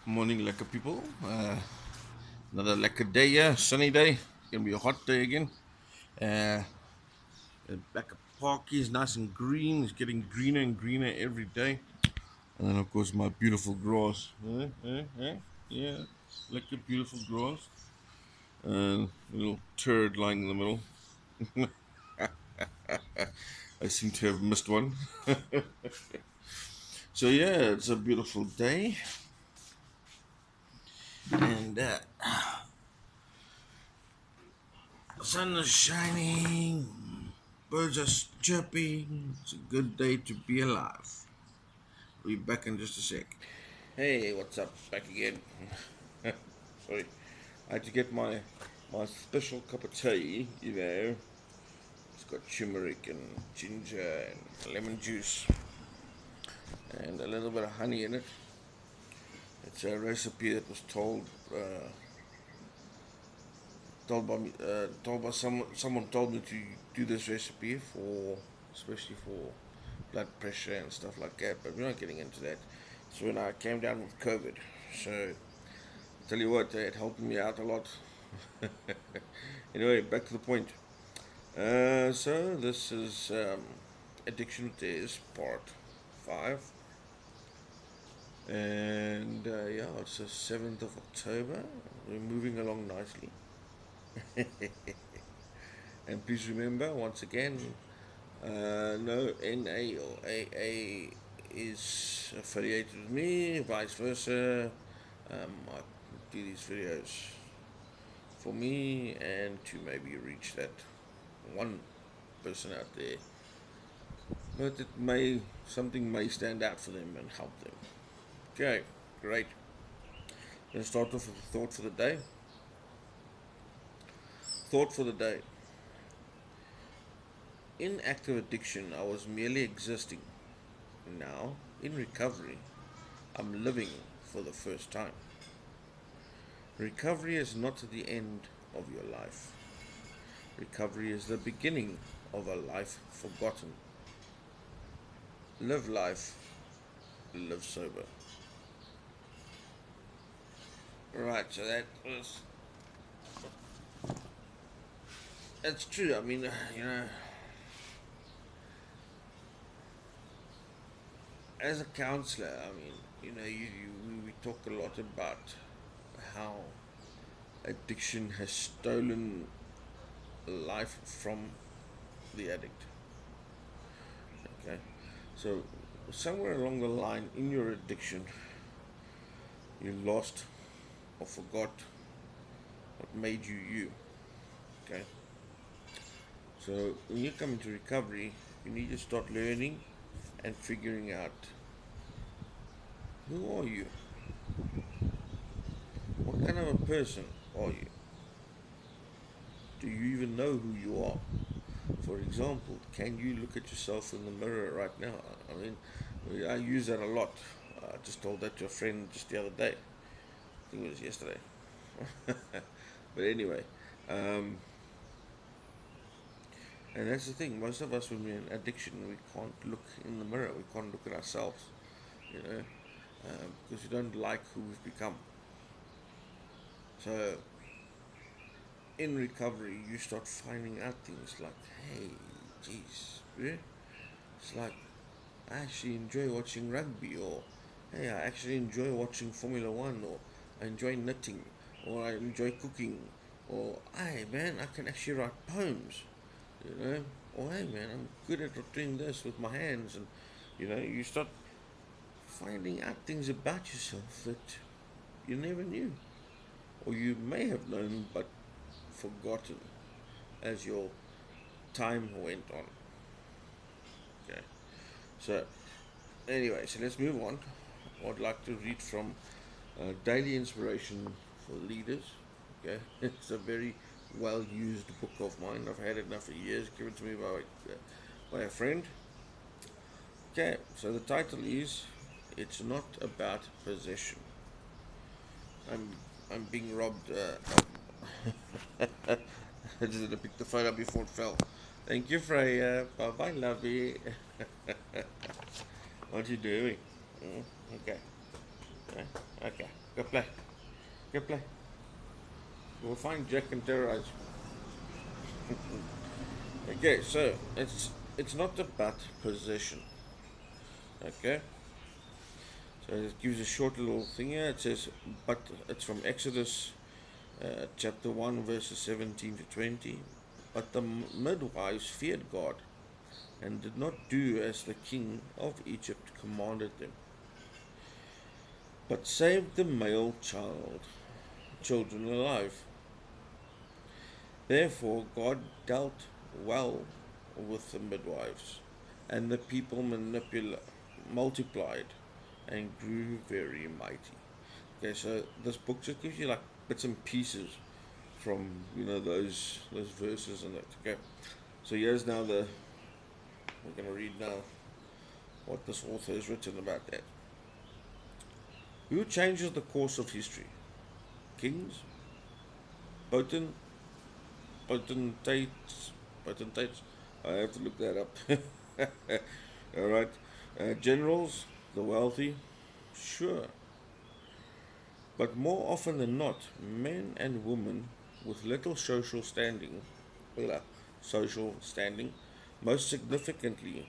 Morning, lekker people. Another lekker day, yeah. Sunny day. Gonna be a hot day again. Uh, the Lekker park is nice and green. It's getting greener and greener every day. And then, of course, my beautiful grass. Yeah, lekker beautiful grass. And a little turd lying in the middle. I seem to have missed one. So yeah, it's a beautiful day, and sun is shining. Birds are chirping. It's a good day to be alive. We'll be back in just a sec. Hey, what's up? Back again. Sorry. I had to get my special cup of tea, you know. It's got turmeric and ginger and lemon juice and a little bit of honey in it. It's a recipe that was told by someone told me to do this recipe for, especially for blood pressure and stuff like that. But we're not getting into that. So when I came down with COVID, so I tell you what, it helped me out a lot. Anyway, back to the point. So this is addiction days part 5, and yeah, it's the 7th of October. We're moving along nicely. And please remember, once again, no NA or AA is affiliated with me, vice versa. I do these videos for me and to maybe reach that one person out there. But something may stand out for them and help them. Okay, great. Let's start off with a thought for the day. Thought for the day. In active addiction, I was merely existing. Now, in recovery, I'm living for the first time. Recovery is not the end of your life. Recovery is the beginning of a life forgotten. Live life, live sober. Right, so that's true. I mean, as a counselor, I mean, we talk a lot about how addiction has stolen life from the addict. Okay, so somewhere along the line in your addiction, you lost or forgot what made you you. Okay, so when you come into recovery, you need to start learning and figuring out, who are you? What kind of a person are you? Do you even know who you are? For example, can you look at yourself in the mirror right now? I mean, I use that a lot. I just told that to a friend just the other day. I think it was yesterday. But anyway, um, and that's the thing. Most of us, when we're in addiction, we can't look in the mirror. We can't look at ourselves, you know, because we don't like who we've become. So in recovery, you start finding out things like, hey, geez, yeah? It's like, I actually enjoy watching rugby, or hey, I actually enjoy watching Formula One, or I enjoy knitting, or I enjoy cooking, or hey, man, I can actually write poems, you know, or hey, man, I'm good at doing this with my hands, and you start finding out things about yourself that you never knew, or you may have known but forgotten as your time went on. Okay, so anyway, so let's move on. I'd like to read from Daily Inspiration for Leaders. Okay, it's a very well used book of mine. I've had it now for years, given to me by a friend. Okay, so the title is It's Not About Possession. I'm, I'm being robbed. I just had to pick the phone up before it fell. Thank you, Freya. Bye bye, lovey. What you doing? Okay. Okay. Okay. Go play. Go play. We'll find Jack and terrorize. Okay, so it's not about possession. Okay, so it gives a short little thing here. It says, but it's from Exodus chapter 1, verses 17 to 20. But the midwives feared God and did not do as the king of Egypt commanded them, but saved the male children alive. Therefore God dealt well with the midwives, and the people multiplied and grew very mighty. Okay, so this book just gives you like bits and pieces from those verses and that. Okay, so here's now we're gonna read now what this author has written about that. Who changes the course of history? Kings, potent, potentates. I have to look that up. All right, generals, the wealthy, sure, but more often than not, men and women with little social standing, most significantly,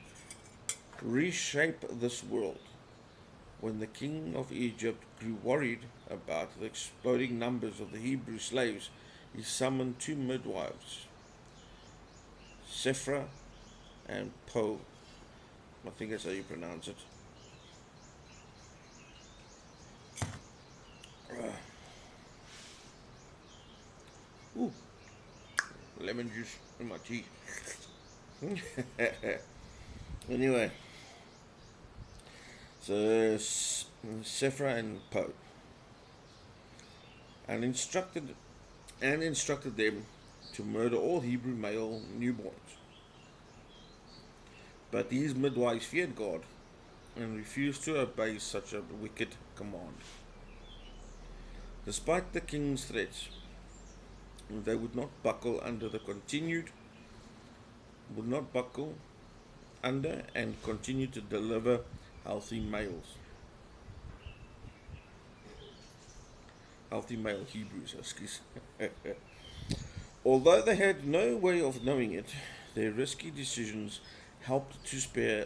reshape this world. When the king of Egypt grew worried about the exploding numbers of the Hebrew slaves, he summoned two midwives, Sephra and Po. I think that's how you pronounce it. Ooh, lemon juice in my tea. Anyway, so Sephra and Po, and instructed them to murder all Hebrew male newborns. But these midwives feared God and refused to obey such a wicked command. Despite the king's threats, they would not buckle under and continue to deliver healthy male Hebrews, excuse. Although they had no way of knowing it, their risky decisions helped to spare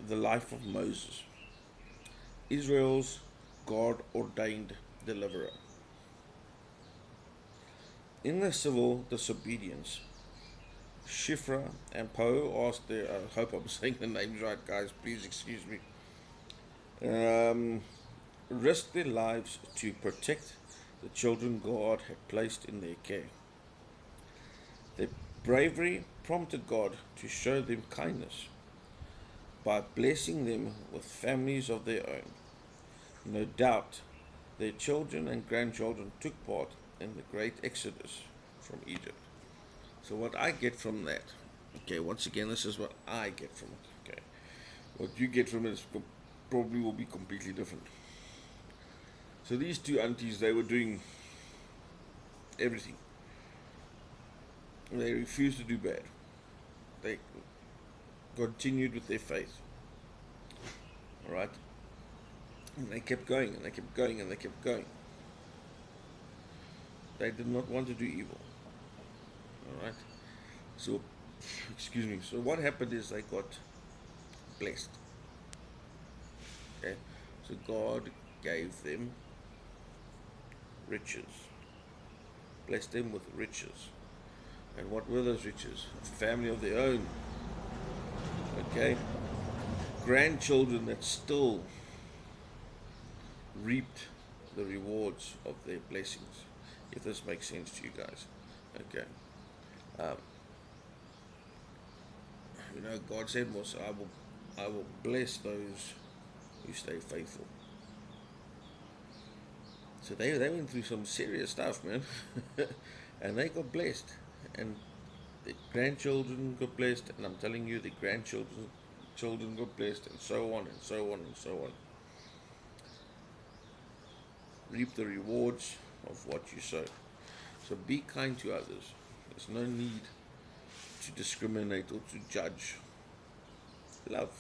the life of Moses, Israel's God-ordained deliverer. In their civil disobedience, Shifra and Po asked their, I hope I'm saying the names right, guys, please excuse me, risked their lives to protect the children God had placed in their care. Their bravery prompted God to show them kindness by blessing them with families of their own. No doubt, their children and grandchildren took part in the great exodus from Egypt. So what I get from that, okay, once again, this is what I get from it, okay. What you get from it probably will be completely different. So these two aunties, they were doing everything. They refused to do bad. They continued with their faith. Alright? And they kept going, and they kept going, and they kept going. They did not want to do evil. Alright? So, excuse me. So what happened is they got blessed. Okay? So God gave them riches. Blessed them with riches. And what were those riches? A family of their own. Okay? Grandchildren that still reaped the rewards of their blessings. If this makes sense to you guys. Okay. God said was, I will bless those who stay faithful. So they went through some serious stuff, man. And they got blessed. And the grandchildren got blessed, and I'm telling you, the children got blessed, and so on and so on and so on. Reap the rewards of what you sow. So be kind to others. There's no need to discriminate or to judge. Love.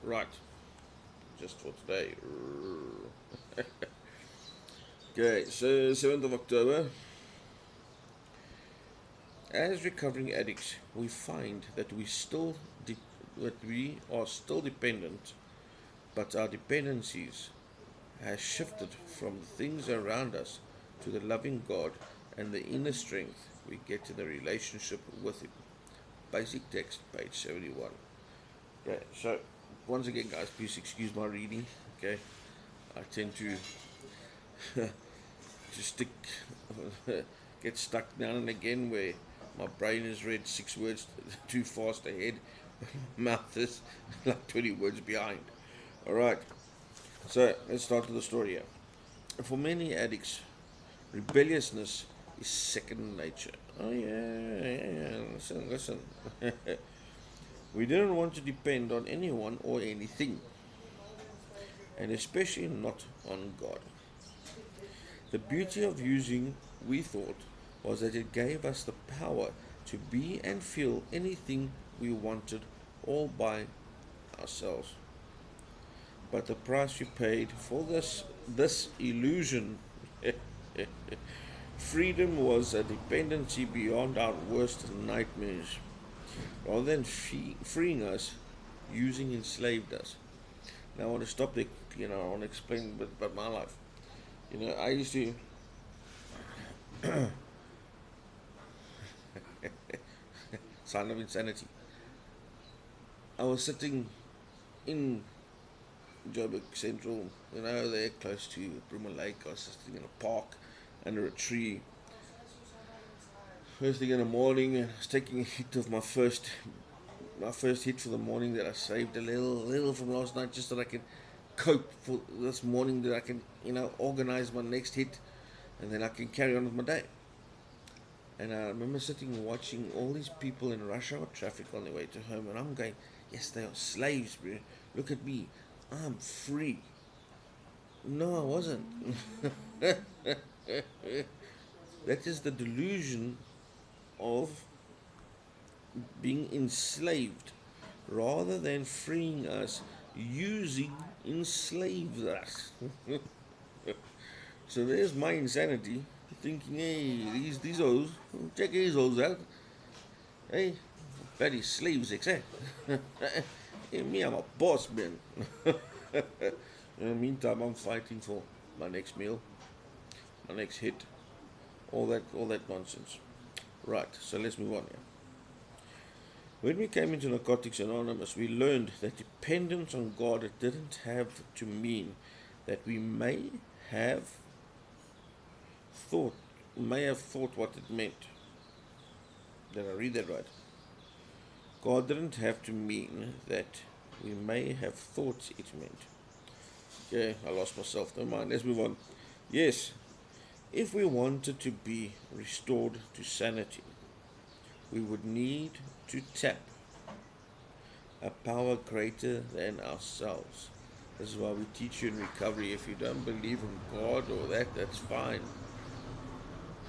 Right. Just for today. Okay, so 7th of October. As recovering addicts, we find that that we are still dependent, but our dependencies has shifted from the things around us to the loving God and the inner strength we get in the relationship with Him. Basic text, page 71. Okay, so once again, guys, please excuse my reading. Okay, I tend to stick, get stuck now and again where my brain has read 6 words too fast ahead, my mouth is like 20 words behind. All right, so let's start with the story here. For many addicts, rebelliousness is second nature. Oh yeah. Listen. We didn't want to depend on anyone or anything, and especially not on God. The beauty of using, we thought, was that it gave us the power to be and feel anything we wanted all by ourselves. But the price we paid for this illusion, freedom, was a dependency beyond our worst nightmares. Rather than freeing us, using enslaved us. Now I want to stop there. I want to explain a bit about my life. I used to sign of insanity. I was sitting in Joburg Central, there close to Bruma Lake. I was sitting in a park under a tree. First thing in the morning, I was taking a hit of my first hit for the morning that I saved a little from last night, just so that I can cope for this morning, that I can organize my next hit, and then I can carry on with my day. And I remember sitting and watching all these people in rush hour traffic on their way to home, and I'm going, yes, they are slaves, bro. Look at me, I'm free. No, I wasn't. That is the delusion of being enslaved. Rather than freeing us, using enslaves us. So there's my insanity, thinking, hey, these hoes, check these hoes out. Hey, bloody slaves, eh? Hey, me, I'm a boss, man. In the meantime, I'm fighting for my next meal, my next hit, all that nonsense. Right, so let's move on here. When we came into Narcotics Anonymous, we learned that dependence on God, it didn't have to mean that we have thought may have thought what it meant. Did I read that right? God didn't have to mean that we may have thought it meant. Okay, I lost myself. Never mind, let's move on. Yes, if we wanted to be restored to sanity, we would need to tap a power greater than ourselves. This is why we teach you in recovery. If you don't believe in God or that's fine.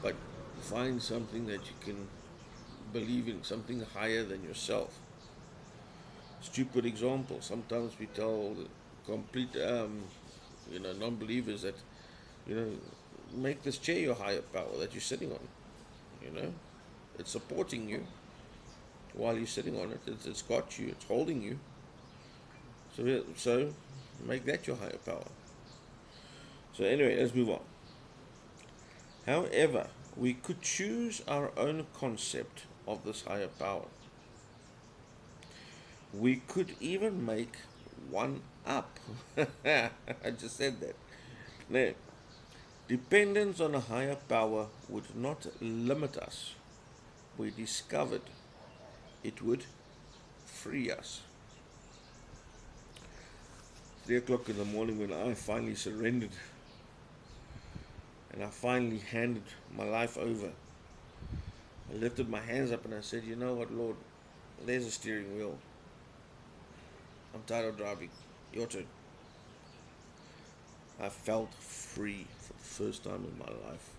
But find something that you can believe in, something higher than yourself. Stupid example. Sometimes we tell complete, non-believers that, make this chair your higher power that you're sitting on. It's supporting you while you're sitting on it. It's got you. It's holding you. So make that your higher power. So anyway, let's move on. However, we could choose our own concept of this higher power. We could even make one up. I just said that. Now, dependence on a higher power would not limit us. We discovered it would free us. 3 o'clock in the morning, when I finally surrendered and I finally handed my life over, I lifted my hands up and I said, you know what, Lord, there's a steering wheel. I'm tired of driving. Your turn. I felt free for the first time in my life.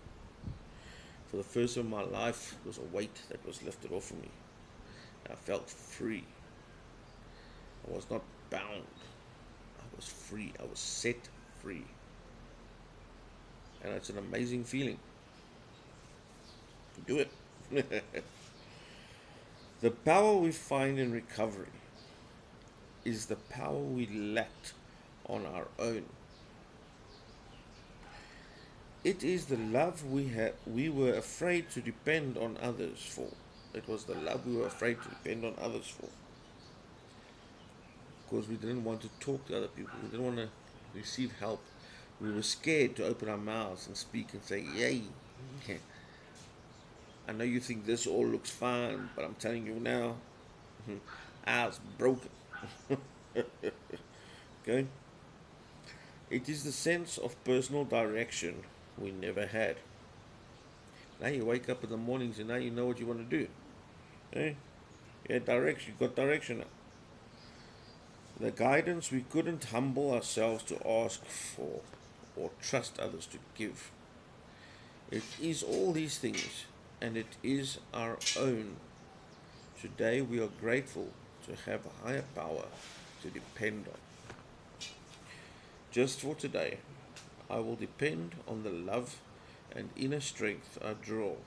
For the first time in my life, there was a weight that was lifted off of me. I felt free. I was not bound. I was free. I was set free. And it's an amazing feeling. Do it. The power we find in recovery is the power we lacked on our own. It is the love we were afraid to depend on others for. It was the love we were afraid to depend on others for. Because we didn't want to talk to other people. We didn't want to receive help. We were scared to open our mouths and speak and say, yay. I know you think this all looks fine, but I'm telling you now, ours broken. Okay? It is the sense of personal direction we never had. Now you wake up in the mornings and now you know what you want to do. Eh? Yeah, direction. You got direction now. The guidance we couldn't humble ourselves to ask for or trust others to give. It is all these things, and it is our own. Today we are grateful to have a higher power to depend on. Just for today, I will depend on the love and inner strength I draw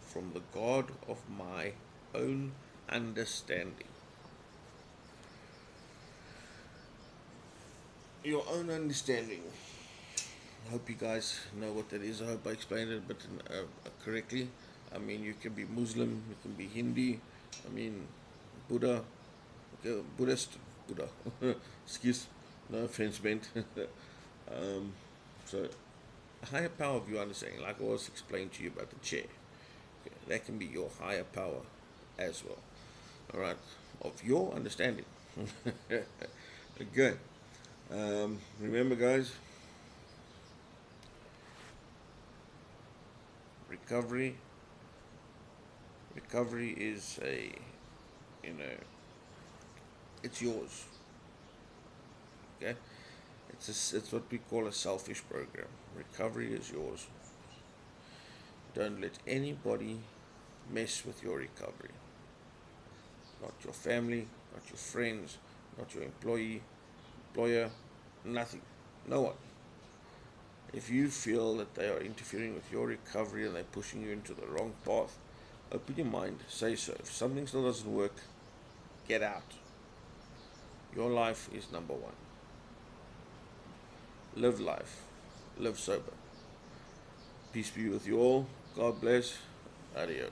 from the God of my own understanding. Your own understanding. I hope you guys know what that is. I hope I explained it a bit correctly. I mean, you can be Muslim, you can be Hindi, I mean, Buddha, okay, Buddhist, Buddha. Excuse, no offense meant. So, a higher power of your understanding, like I was explained to you about the chair, okay, that can be your higher power as well. All right, of your understanding. Good. Remember, guys, recovery. Recovery is you know, it's yours. Okay, it's what we call a selfish program. Recovery is yours. Don't let anybody mess with your recovery. Not your family, not your friends, not your employer, nothing. No one. If you feel that they are interfering with your recovery and they're pushing you into the wrong path, open your mind, say so. If something still doesn't work, get out. Your life is number one. Live life. Live sober. Peace be with you all. God bless. Adios.